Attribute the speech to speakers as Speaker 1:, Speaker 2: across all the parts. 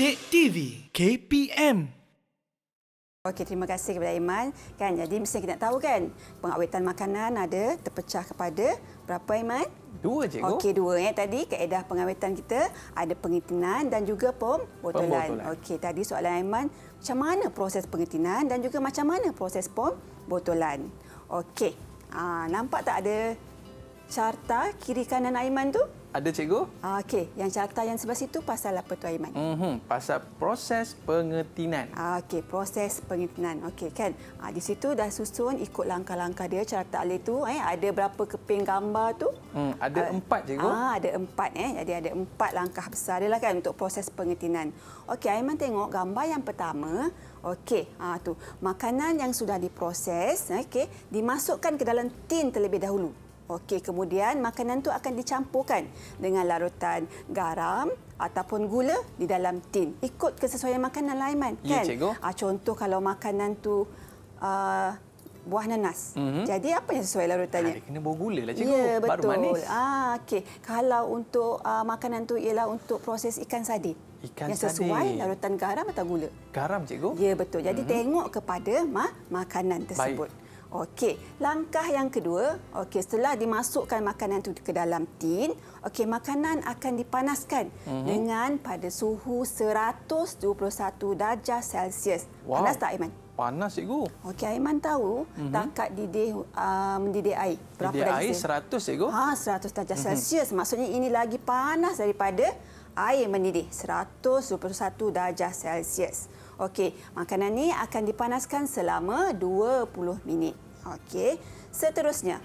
Speaker 1: Kek TV KPM.
Speaker 2: Okey, terima kasih kepada Aiman. Kan, jadi mesti kita nak tahu kan, pengawetan makanan ada terpecah kepada berapa Aiman?
Speaker 3: 2, cikgu.
Speaker 2: Okey, 2 tadi kaedah pengawetan kita ada pengitinan dan juga pembotolan. Okey, tadi soalan Aiman, macam mana proses pengitinan dan juga macam mana proses pembotolan? Okey. Nampak tak ada carta kiri kanan Aiman tu?
Speaker 3: Ada, cikgu.
Speaker 2: Okey, yang carta yang sebelah situ pasal apa tu Aiman?
Speaker 3: Pasal proses pengetinan.
Speaker 2: Okey, proses pengitinan. Okey kan. Di situ dah susun ikut langkah-langkah dia carta alih tu. Ada berapa keping gambar tu?
Speaker 3: Ada 4, cikgu.
Speaker 2: Ada 4. Jadi ada 4 langkah besar dia lah kan untuk proses pengetinan. Okey, Aiman tengok gambar yang pertama. Okey, tu makanan yang sudah diproses, okey, dimasukkan ke dalam tin terlebih dahulu. Okey, kemudian makanan tu akan dicampurkan dengan larutan garam ataupun gula di dalam tin. Ikut kesesuaian makanan lah, Aiman.
Speaker 3: Ya,
Speaker 2: kan?
Speaker 3: cikgu.
Speaker 2: Contoh kalau makanan tu buah nanas. Jadi apa yang sesuai larutannya?
Speaker 3: Dia kena bawa gula lah, cikgu.
Speaker 2: Ya, betul.
Speaker 3: Baru manis.
Speaker 2: Okey. Kalau untuk makanan tu ialah untuk proses ikan sardin.
Speaker 3: Ikan
Speaker 2: yang sesuai
Speaker 3: sardin.
Speaker 2: larutan garam atau gula?
Speaker 3: Garam, cikgu.
Speaker 2: Ya, betul. Jadi tengok kepada makanan tersebut.
Speaker 3: Baik.
Speaker 2: Okey, langkah yang kedua, okey, setelah dimasukkan makanan itu ke dalam tin, okey, makanan akan dipanaskan dengan pada suhu 121 darjah Celsius.
Speaker 3: Wow.
Speaker 2: Panas tak, Aiman?
Speaker 3: Panas, cikgu.
Speaker 2: Okey, Aiman tahu takat didih mendidih air berapa
Speaker 3: Didih
Speaker 2: darjah
Speaker 3: air
Speaker 2: Celsius?
Speaker 3: 100, cikgu.
Speaker 2: 100 darjah Celsius. Maksudnya ini lagi panas daripada air mendidih 121 darjah Celsius. Okey, makanan ni akan dipanaskan selama 20 minit. Okey, seterusnya,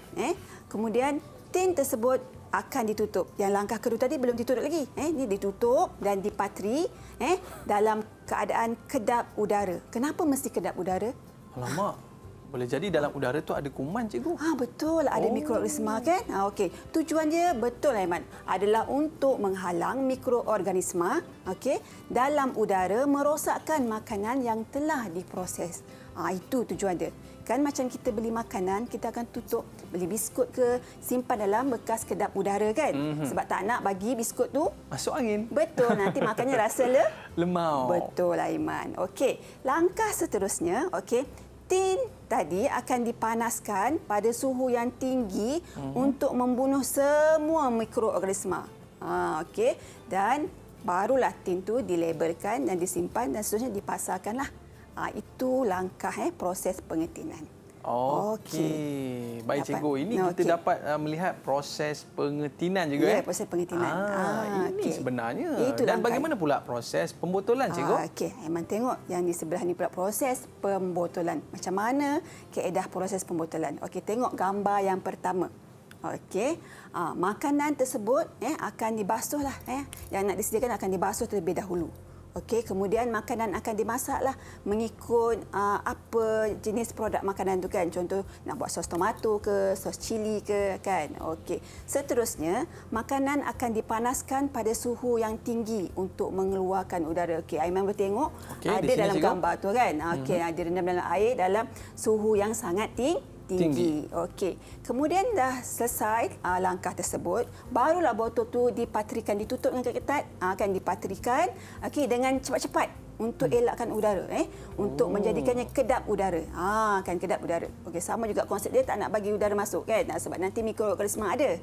Speaker 2: kemudian tin tersebut akan ditutup. Yang langkah kedua tadi belum ditutup lagi. Ini ditutup dan dipatri dalam keadaan kedap udara. Kenapa mesti kedap udara?
Speaker 3: Alamak. Boleh jadi dalam udara tu ada kuman, cikgu.
Speaker 2: Betul, ada mikroorganisma kan? Okey. Tujuan dia betul, Aiman, adalah untuk menghalang mikroorganisma, okey, dalam udara merosakkan makanan yang telah diproses. Itu tujuan dia. Kan macam kita beli makanan, kita akan tutup, beli biskut ke, simpan dalam bekas kedap udara kan? Sebab tak nak bagi biskut tu
Speaker 3: masuk angin.
Speaker 2: Betul, nanti makannya rasa
Speaker 3: lemau.
Speaker 2: Betul, Aiman. Okey, langkah seterusnya, okey, tin tadi akan dipanaskan pada suhu yang tinggi untuk membunuh semua mikroorganisma. Okey, dan barulah tin tu dilabelkan dan disimpan dan seterusnya dipasarkanlah. Itu langkah proses pengetinan.
Speaker 3: Okey. Baik, cikgu. Ini kita dapat melihat proses pengetinan juga.
Speaker 2: Ya, proses pengetinan.
Speaker 3: Ini sebenarnya.
Speaker 2: Itu
Speaker 3: dan
Speaker 2: langkah.
Speaker 3: bagaimana pula proses pembotolan, cikgu?
Speaker 2: Okey, Aiman tengok yang di sebelah ni pula proses pembotolan. Macam mana kaedah proses pembotolan? Okey, tengok gambar yang pertama. Okey, makanan tersebut akan dibasuhlah. Yang nak disediakan akan dibasuh terlebih dahulu. Okey, kemudian makanan akan dimasaklah mengikut apa jenis produk makanan tu kan. Contoh nak buat sos tomato ke, sos cili ke kan. Okey. Seterusnya, makanan akan dipanaskan pada suhu yang tinggi untuk mengeluarkan udara. Okey, Aiman boleh tengok ada dalam gambar tu kan. Okey, direndam dalam air dalam suhu yang sangat tinggi. Okey. Kemudian dah selesai langkah tersebut, barulah botol tu dipatrikan, ditutup dengan ketat, akan dipatrikan dengan cepat-cepat untuk elakkan udara untuk menjadikannya kedap udara. Kan kedap udara. Okey, sama juga konsep dia, tak nak bagi udara masuk kan, sebab nanti mikroorganisma ada.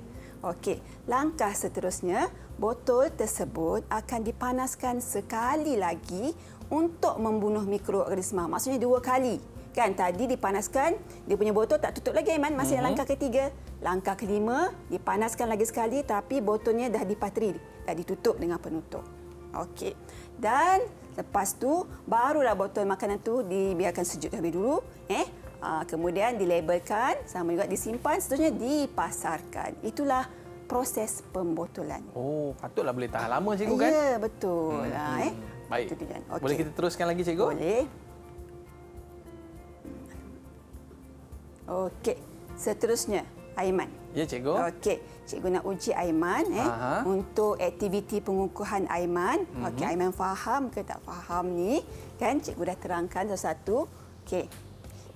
Speaker 2: Okey, langkah seterusnya, botol tersebut akan dipanaskan sekali lagi untuk membunuh mikroorganisma. Maksudnya 2 kali. Kan tadi dipanaskan, dia punya botol tak tutup lagi, Aiman. Masih langkah ketiga. Langkah kelima, dipanaskan lagi sekali tapi botolnya dah dipatri, dah ditutup dengan penutup. Okey. Dan lepas tu, barulah botol makanan tu dibiarkan sejuk terlebih dulu. Kemudian dilabelkan, sama juga disimpan, seterusnya dipasarkan. Itulah proses pembotolan.
Speaker 3: Patutlah boleh tahan lama, cikgu kan?
Speaker 2: Ya, betul.
Speaker 3: Baik.
Speaker 2: Okay.
Speaker 3: Boleh kita teruskan lagi, cikgu?
Speaker 2: Boleh. Okey, seterusnya Aiman.
Speaker 3: Ya, cikgu.
Speaker 2: Okey, cikgu nak uji Aiman untuk aktiviti pengukuhan Aiman. Okey, Aiman faham ke tak faham ni? Kan cikgu dah terangkan satu-satu. Okey.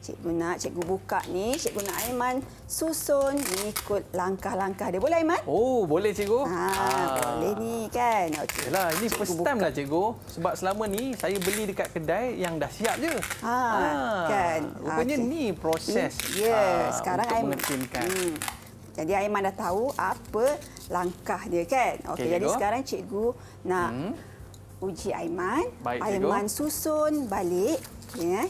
Speaker 2: cikgu buka ni, cikgu nak Aiman susun mengikut langkah-langkah dia. Boleh Aiman?
Speaker 3: Oh, boleh cikgu.
Speaker 2: Boleh ni kan. Okey.
Speaker 3: Yalah, ini first time lah cikgu. Sebab selama ni saya beli dekat kedai yang dah siap je.
Speaker 2: Kan.
Speaker 3: Rupanya ni proses
Speaker 2: sekarang
Speaker 3: untuk
Speaker 2: Aiman
Speaker 3: mengetinkan.
Speaker 2: Jadi Aiman dah tahu apa langkah dia kan. Okey, jadi
Speaker 3: cikgu.
Speaker 2: sekarang cikgu nak uji Aiman.
Speaker 3: Baik, cikgu.
Speaker 2: Aiman susun balik ya.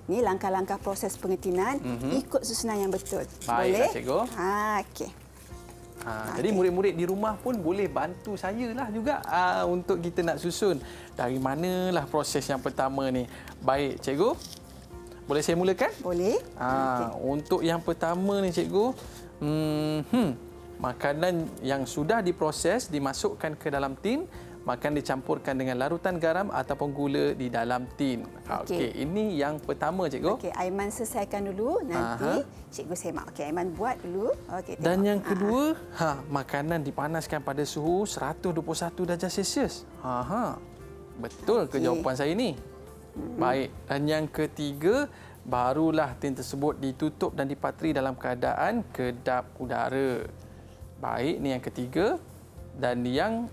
Speaker 2: Ni langkah-langkah proses pengetinan ikut susunan yang betul.
Speaker 3: Baiklah,
Speaker 2: boleh?
Speaker 3: cikgu.
Speaker 2: Okey.
Speaker 3: Jadi murid-murid di rumah pun boleh bantu saya lah juga untuk kita nak susun. Dari manalah proses yang pertama ni. Baik, cikgu. Boleh saya mulakan?
Speaker 2: Boleh.
Speaker 3: Untuk yang pertama ni, cikgu. Makanan yang sudah diproses dimasukkan ke dalam tin, makan dicampurkan dengan larutan garam ataupun gula di dalam tin. Okey, ini yang pertama, cikgu.
Speaker 2: Okey, Aiman selesaikan dulu, nanti cikgu semak. Okey, Aiman buat dulu. Okey,
Speaker 3: Dan yang kedua, makanan dipanaskan pada suhu 121 darjah Celsius. Betul ke jawapan saya ni? Baik. Dan yang ketiga, barulah tin tersebut ditutup dan dipatri dalam keadaan kedap udara. Baik, ni yang ketiga. Dan yang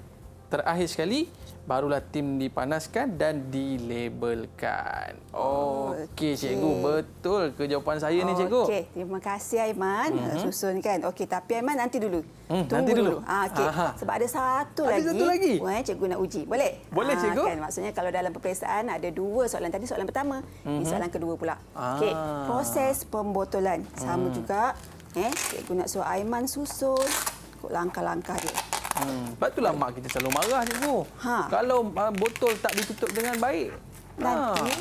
Speaker 3: terakhir sekali, barulah tin dipanaskan dan dilabelkan. Okey, cikgu. Betul ke jawapan saya ni, cikgu?
Speaker 2: Okey, terima kasih Aiman. Susun kan. Okey, tapi Aiman nanti dulu.
Speaker 3: Nanti dulu.
Speaker 2: Okey. Sebab ada satu lagi. Cikgu nak uji. Boleh?
Speaker 3: Boleh, cikgu.
Speaker 2: Kan, maksudnya kalau dalam peperiksaan ada dua soalan. Tadi soalan pertama, ini soalan kedua pula. Okey, proses pembotolan. Sama juga. Cikgu nak suruh Aiman susun langkah-langkah dia.
Speaker 3: Sebab itulah mak kita selalu marah, cikgu. Kalau botol tak ditutup dengan baik,
Speaker 2: nanti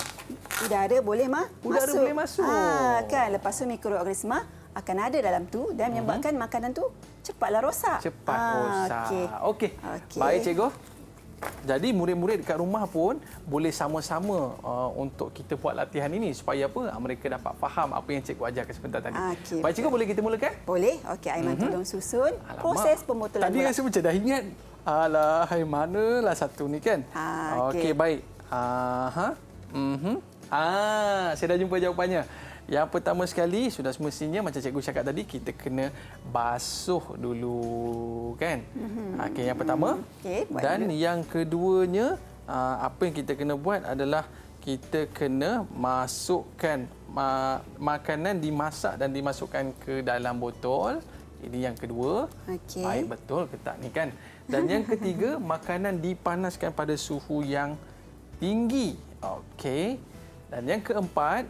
Speaker 2: udara boleh
Speaker 3: udara
Speaker 2: masuk.
Speaker 3: boleh masuk.
Speaker 2: Kan, lepas tu mikroorganisma akan ada dalam tu dan menyebabkan makanan tu cepatlah rosak.
Speaker 3: Cepat rosak. Okey.
Speaker 2: Okey.
Speaker 3: Baik, cikgu. Jadi murid-murid dekat rumah pun boleh sama-sama untuk kita buat latihan ini supaya apa? Mereka dapat faham apa yang cikgu ajarkan sebentar tadi.
Speaker 2: Okey,
Speaker 3: baik, cikgu, boleh kita mulakan?
Speaker 2: Boleh. Okey, Aiman tolong susun proses pembotolan.
Speaker 3: Tadi rasa macam dah ingat. Alah, manalah satu ni kan? Okey, baik. Saya dah jumpa jawapannya. Yang pertama sekali, sudah semestinya macam cikgu cakap tadi, kita kena basuh dulu, kan? Okey, yang pertama. Dan yang keduanya, apa yang kita kena buat adalah kita kena masukkan makanan dimasak dan dimasukkan ke dalam botol. Ini yang kedua. Baik, betul ke tak ni kan? Dan yang ketiga, makanan dipanaskan pada suhu yang tinggi. Okey. Dan yang keempat,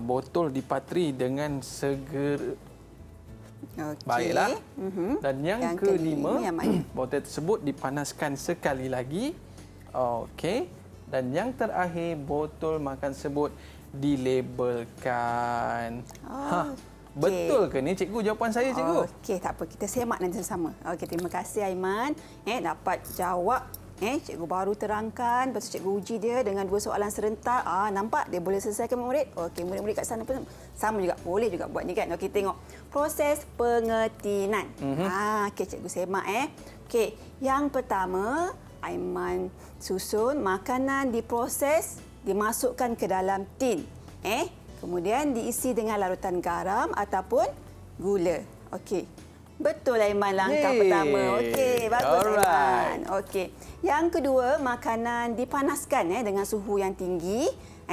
Speaker 3: botol dipatri dengan segera. Baiklah. Dan yang kelima, botol tersebut dipanaskan sekali lagi. Okey. Dan yang terakhir, botol makan tersebut dilabelkan. Betul ke ni, cikgu? Jawapan saya, cikgu.
Speaker 2: Okey, tak apa. Kita semak nanti sama. Okey, terima kasih Aiman. Dapat jawab. Cikgu baru terangkan, lepas tu cikgu uji dia dengan dua soalan serentak. Nampak dia boleh selesaikan murid. Okey, murid-murid kat sana pun sama juga. Boleh juga buat ni kan. Okey, tengok. Proses pengetinan. Okey, cikgu semak Okey, yang pertama, Aiman susun makanan diproses, dimasukkan ke dalam tin. Kemudian diisi dengan larutan garam ataupun gula. Okey. Betul Aiman langkah pertama. Okey, bagus Aiman. Okey. Yang kedua, makanan dipanaskan dengan suhu yang tinggi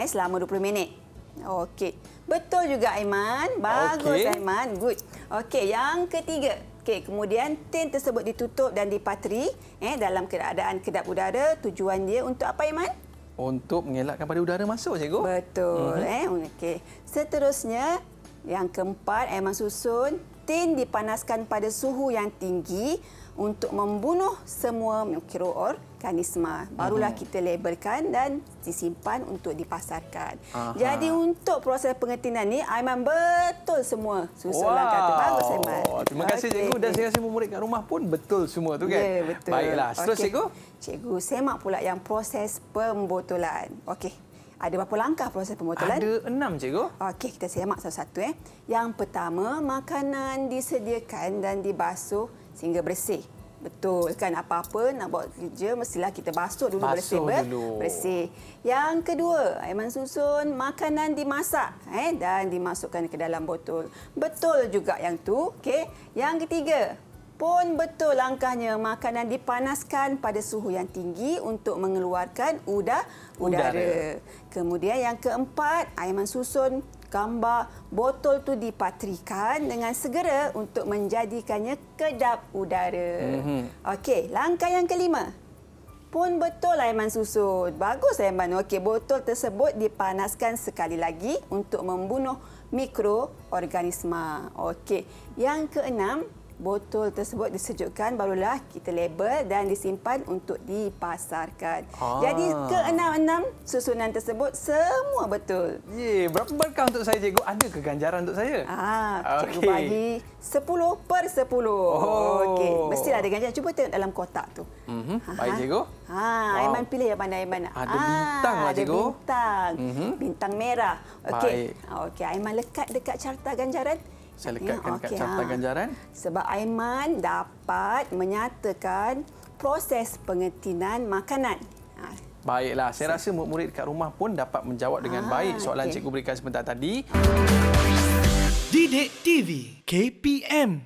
Speaker 2: selama 20 minit. Okey. Betul juga Aiman. Bagus Aiman. Good. Okey, yang ketiga. Okey, kemudian tin tersebut ditutup dan dipatri dalam keadaan kedap udara. Tujuan dia untuk apa Aiman?
Speaker 3: Untuk mengelakkan pada udara masuk, cikgu.
Speaker 2: Betul. Okey. Seterusnya, yang keempat, Aiman susun tin dipanaskan pada suhu yang tinggi untuk membunuh semua mikroorganisma. Barulah kita labelkan dan disimpan untuk dipasarkan. Jadi untuk proses pengetinan ni, Aiman betul semua susun langkah tu. Bagus Aiman.
Speaker 3: Terima kasih cikgu, dan saya rasa murid kat rumah pun betul semua tu kan?
Speaker 2: Ya, betul.
Speaker 3: Baiklah, terus cikgu.
Speaker 2: Cikgu semak pula yang proses pembotolan. Okey. Ada berapa langkah proses pembotolan?
Speaker 3: Ada 6, cikgu.
Speaker 2: Okey, kita semak satu-satu. Yang pertama, makanan disediakan dan dibasuh sehingga bersih. Betul kan, apa-apa nak buat kerja mestilah kita basuh dulu,
Speaker 3: Basuh dulu.
Speaker 2: bersih. Yang kedua, Aiman susun makanan dimasak dan dimasukkan ke dalam botol. Betul juga yang tu. Okey. Yang ketiga, pun betul langkahnya makanan dipanaskan pada suhu yang tinggi untuk mengeluarkan udara. Kemudian yang keempat, Aiman susun gambar botol tu dipatrikan dengan segera untuk menjadikannya kedap udara. Okey, langkah yang kelima. Pun betul Aiman susun. Bagus Aiman. Okey, botol tersebut dipanaskan sekali lagi untuk membunuh mikroorganisma. Okey, yang keenam, botol tersebut disejukkan barulah kita label dan disimpan untuk dipasarkan. Jadi keenam-enam susunan tersebut semua betul.
Speaker 3: Berapa markah untuk saya, cikgu? Ada ke ganjaran untuk saya?
Speaker 2: Cikgu bagi 10/10. Okey, mestilah ada ganjaran. Cuba tengok dalam kotak tu.
Speaker 3: Baik, cikgu.
Speaker 2: Aiman pilih yang mana Aiman nak.
Speaker 3: Ada bintang lah, cikgu.
Speaker 2: Ada bintang. Bintang merah. Okey.
Speaker 3: Baik.
Speaker 2: Okey, Aiman lekat dekat carta ganjaran.
Speaker 3: Saya lekatkan dekat carta ganjaran.
Speaker 2: Sebab Aiman dapat menyatakan proses pengetinan makanan.
Speaker 3: Baiklah, saya rasa murid-murid kat rumah pun dapat menjawab dengan baik soalan cikgu berikan sebentar tadi.
Speaker 1: Didik TV KPM